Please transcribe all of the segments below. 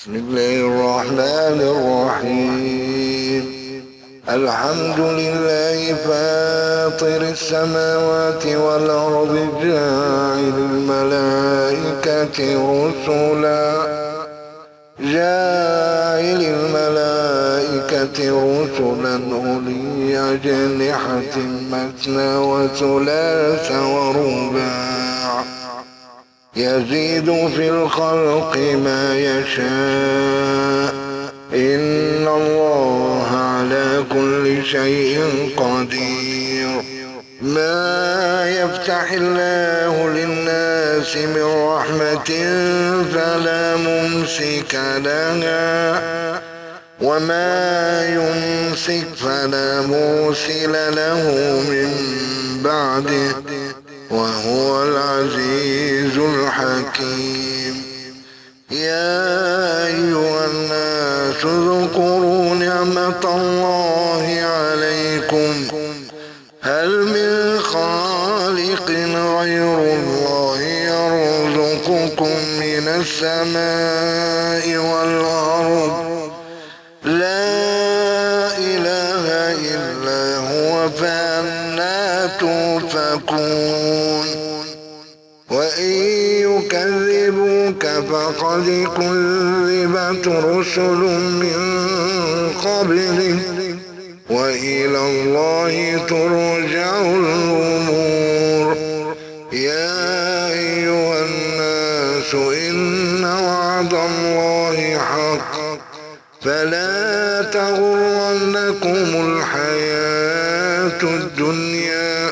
بسم الله الرحمن الرحيم. الحمد لله فاطر السماوات والأرض جاعل الملائكة رسلا أولي أجنحة مثنى وثلاث ورباع يزيد في الخلق ما يشاء إن الله على كل شيء قدير. ما يفتح الله للناس من رحمة فلا ممسك لها وما يمسك فلا مرسل له من بعده وهو العزيز الحكيم. يا أيها الناس اذكروا نعمة الله عليكم هل من خالق غير الله يرزقكم من السماء والأرض لا إله إلا هو فأنى تؤفكون. وإن يكذبوك فقد كذبت رسل من قبلك وإلى الله ترجع الأمور. يا أيها الناس إن وعد الله حق فلا تغرنكم الحياة الدنيا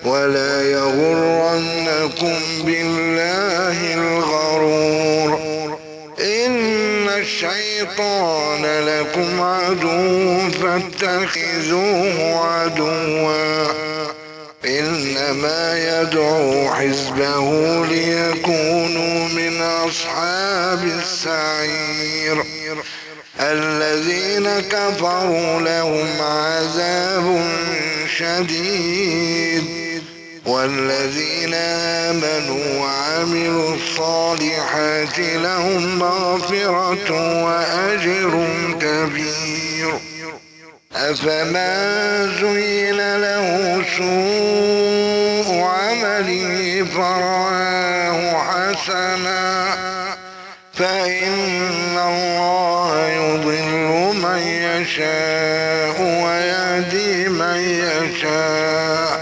ولا يغرنكم بالله الغرور. إن الشيطان لكم عدو فاتخذوه عدوا إنما يدعو حزبه ليكونوا من أصحاب السعير. الذين كفروا لهم عذاب شديد والذين آمنوا وعملوا الصالحات لهم مغفرة وأجر كبير. أفمن زين له سوء عمله فرآه حسنا فإن الله يضل من يشاء ويهدي من يشاء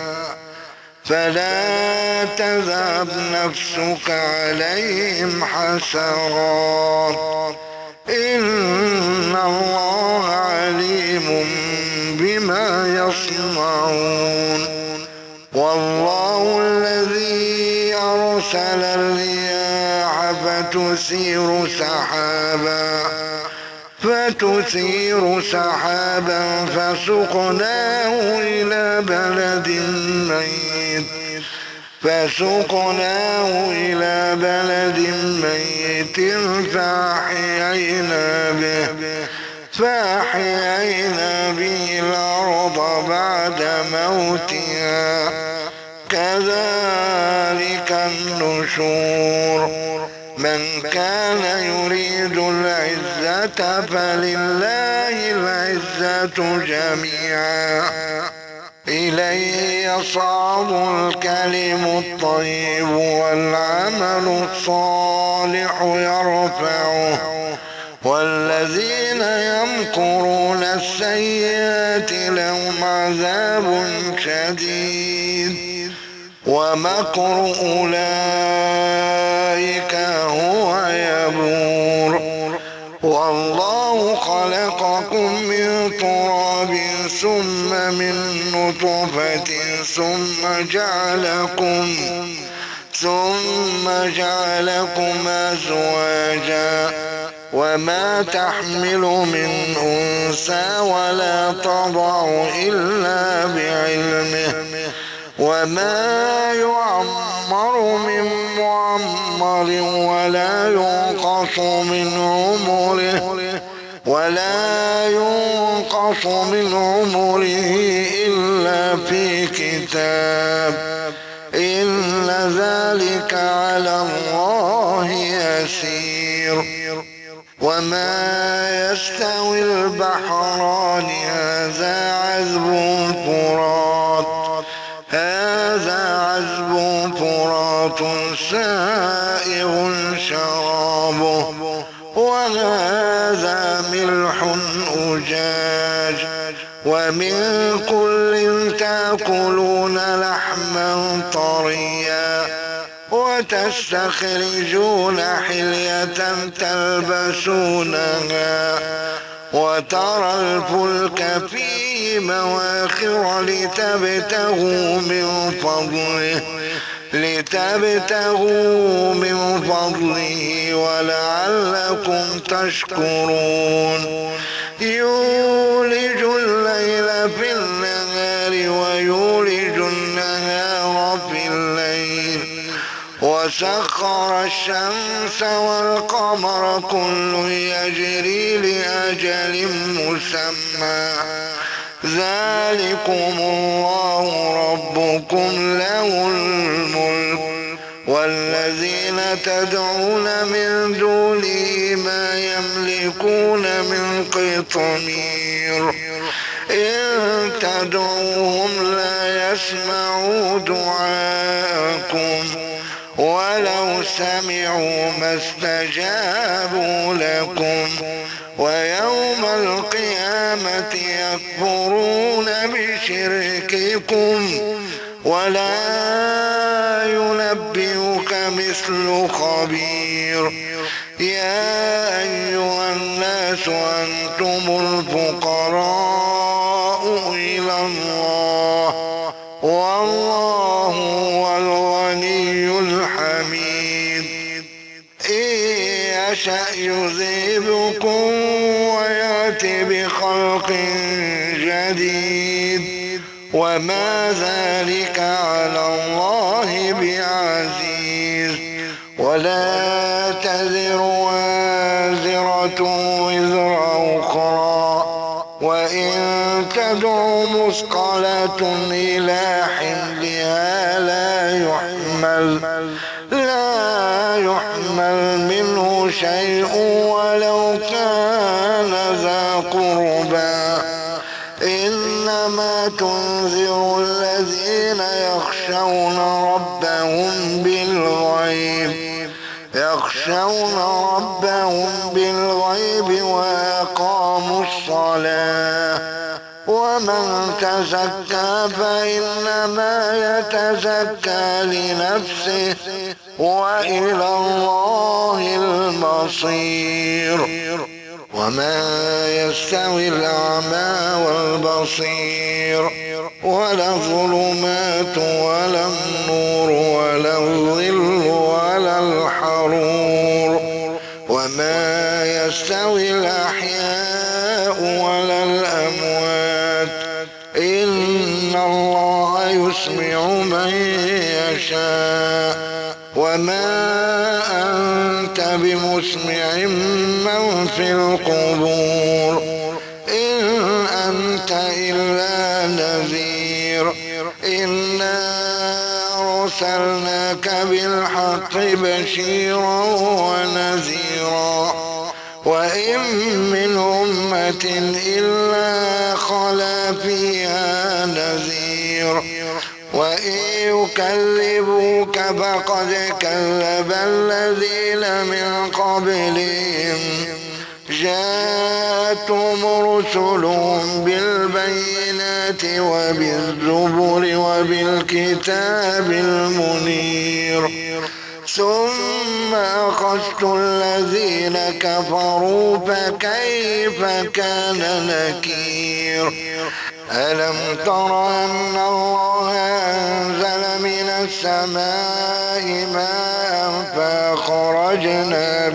فلا تذهب نفسك عليهم حسرات إن الله عليم بما يصنعون. والله الذي أرسل الرياح فتثير سحابا فسقناه إلى بلد ميت فأحيينا به الأرض بعد موتها كذلك النشور. من كان يريد العزة فلله العزة جميعا إليه يصعد الكلم الطيب والعمل الصالح يرفعه والذين يمكرون السيئات لهم عذاب شديد ومكر أولئك هو يبور. والله خلقكم من تراب ثم من نطفة ثم جعلكم أزواجا وما تحمل من أنثى ولا تضع إلا بعلمه وما يعمر من معمر ولا ينقص من عمره إلا في كتاب إن ذلك على الله يسير. عذب فرات سائغ شرابه وهذا ملح أجاج ومن كل تأكلون لحما طريا وتستخرجون حلية تلبسونها وترى الفلك فيه مواخر لتبتغوا من فضله ولعلكم تشكرون يولج الليل في النهار ويولج النهار في الليل وسخر الشمس والقمر كل يجري لأجل مسمى ذلكم الله ربكم له الملك والذين تدعون من دونه ما يملكون من قطمير إن تدعوهم لا يسمعوا دعاءكم ولو سمعوا ما استجابوا لكم ويوم القيامة يكفرون بشرككم ولا ينبئك مثل خبير يا أيها الناس أنتم الفقراء إلى الله والله هو الغني الحميد إن يشأ يذهبكم ويأتي بخلق جديد وما ذلك على الله بعزيز ولا تزر وازرة وزر أخرى وإن تدع مثقلة إلى حملها لا يحمل منه شيء ولو كان ذا قربى إنما تنذر الذين يخشون ربهم بالغيب وأقاموا الصلاة ومن تزكى فإنما يتزكى لنفسه وإلى الله المصير وما يستوي الأعمى والبصير ولا الظلمات ولا النور ولا الظل ولا الحرور وما يستوي الأحياء ولا الأموات إن الله يسمع من يشاء وما أنت بمسمع من في القبور إن أنت إلا نذير إنا أرسلناك بالحق بشيرا ونذيرا وإن من أمة إلا خلا فيها نذير وإن يكذبوك فقد كذب الذين من قبلهم جاءتهم رسلهم بالبينات وبالزبر وبالكتاب المنير ثم أخذت الذين كفروا فكيف كان نكير ألم تر أن الله أنزل من السماء ماء فأخرجنا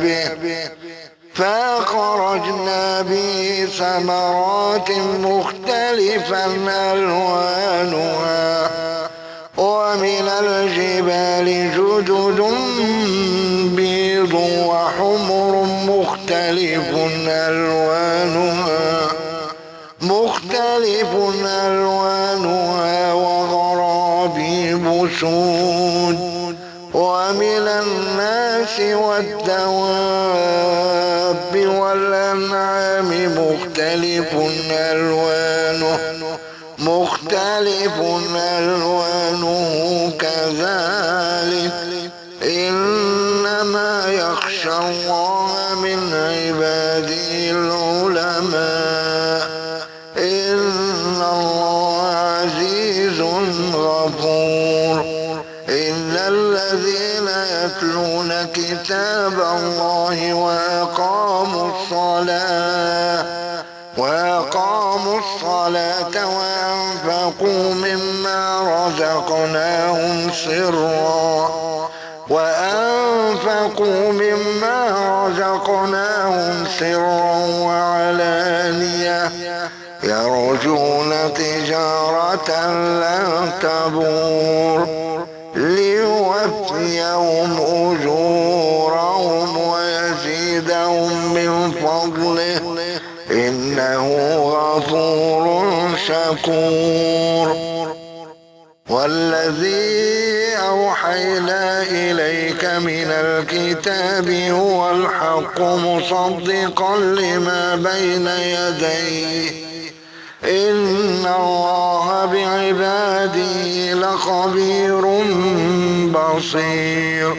به ثمرات مختلفا ألوانها ومن الجبال جدد بيض وحمر مختلف ألوانها وغرابيب سود ومن الناس والدواب والأنعام مختلف ألوانه مختلف ألوانه كذلك إنما يخشى الله من عباده العلماء إن الله عزيز غفور إلا الذين يتلون كتاب الله وأقاموا الصلاة وأنفقوا مما رزقناهم سرا وعلانية يرجون تجارة لن تبور ليوفيهم أجورهم ويزيدهم من فضله إنه غفور شكور والذي أوحينا إليك من الكتاب هو الحق مصدقا لما بين يديه إن الله بعباده لخبير بصير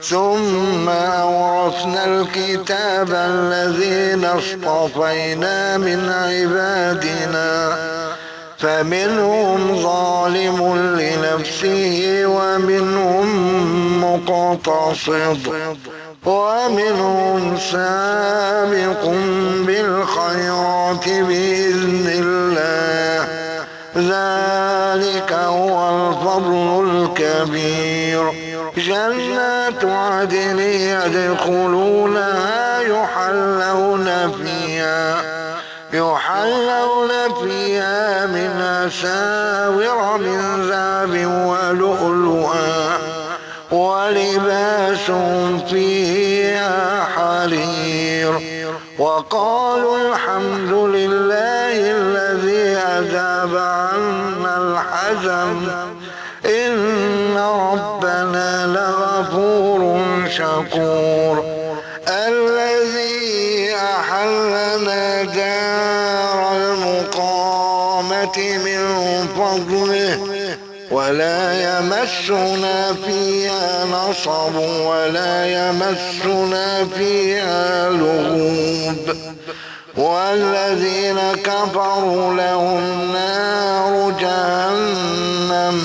ثم أورثنا الكتاب الذين اصطفينا من عبادنا فمنهم ظالم لنفسه ومنهم مقتصد ومنهم سابق بالخيرات بإذن الله ذلك هو الفضل الكبير جنات عدن يدخلونها يحلون فيها من أساور من ذهب ولؤلؤا ولباسهم فيها حرير وقالوا الحمد لله الذي أذهب عنا الحزن إن ربنا لغفور شكور الذي أحلنا دار المقامة من فضله ولا يمسنا فيها نصب ولا يمسنا فيها لغوب والذين كفروا لهم نار جهنم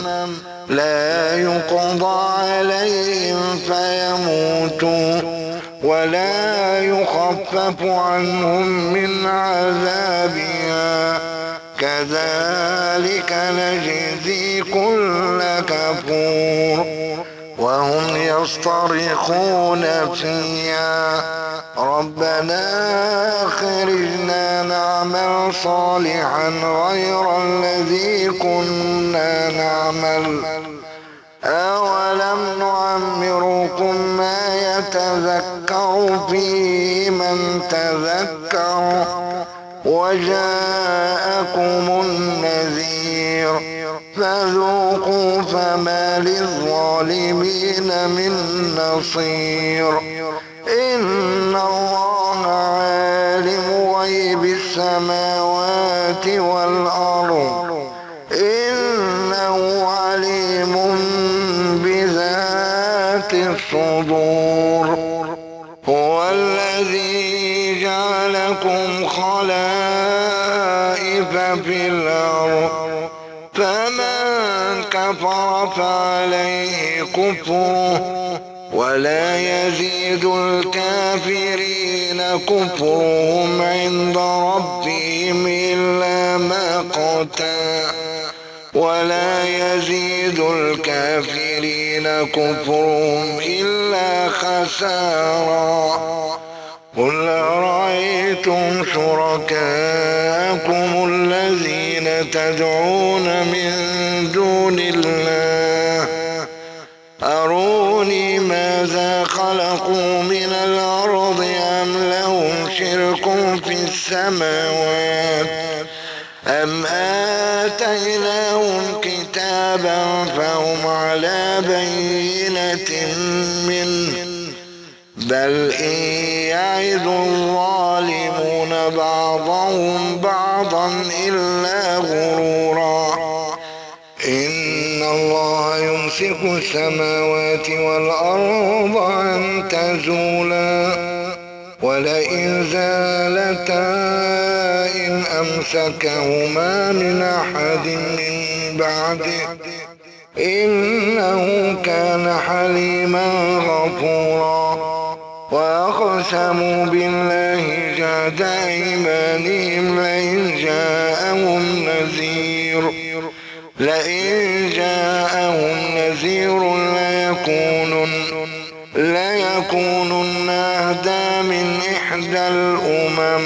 لا يقضى عليهم فيموتوا ولا يخفف عنهم من عذابها كذلك نجزي كل كفور وهم يصطرخون فيها ربنا أخرجنا نعمل صالحا غير الذي كنا نعمل أولم نعمركم ما يتذكر فيه من تذكر وجاءكم النذير فذوقوا فما للظالمين من نصير إن الله عالم غيب السماوات والأرض إنه عليم بذات الصدور هو الذي جعلكم خلائف في الأرض فمن كفر فعليه كفره ولا يزيد الكافرين كفرهم عند ربهم إلا مقتا ولا يزيد الكافرين كفرهم إلا خسارا قل أرأيتم شركاءكم الذين تدعون من دون الله أروني ماذا خلقوا من الأرض أم لهم شرك في السماوات أم آتيناهم كتابا فهم على بينة منه بل إن يعد الظالمون بعضهم بعضا إلا غرورا إن الله يمسك السماوات والأرض أن تزولا ولئن زالتا إن أمسكهما من أحد من بعده إنه كان حليما غفورا وأقسموا بالله جهد أيمانهم لئن جاءهم نذير ليكونن أهدى من إحدى الأمم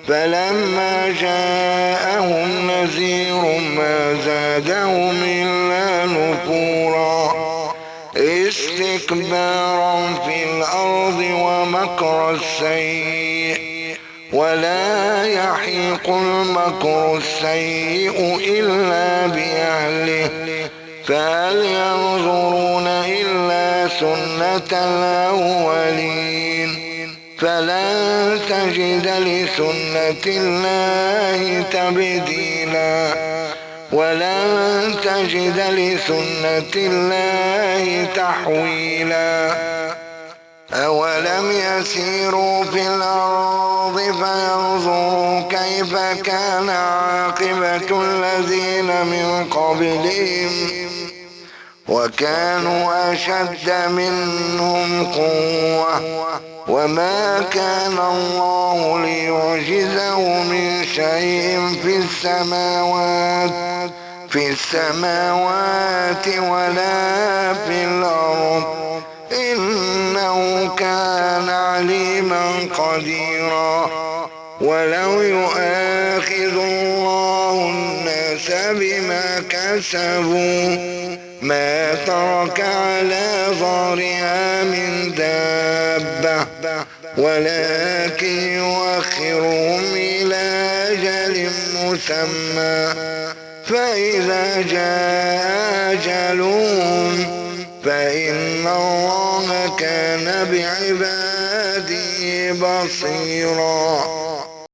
فلما جاءهم نذير ما زادهم إلا نفورا استكبارا في الأرض ومكر السيء ولا يحيق المكر السيء إلا بأهله فهل ينظرون إلا سنة الأولين فلن تجد لسنة الله تبديلا ولن تجد لسنة الله تحويلا أولم يسيروا في الأرض فينظروا كيف كان عاقبة الذين من قبلهم وكانوا أشد منهم قوة وما كان الله ليعجزه من شيء في السماوات ولا في الأرض إنه كان عليما قديرا ولو يؤاخذ الله الناس بما كسبوا ما ترك على ظهرها من دابة ولكن يؤخرهم إلى أجل مسمى فإذا جاء أجلهم فإن الله كان بعباده بصيرا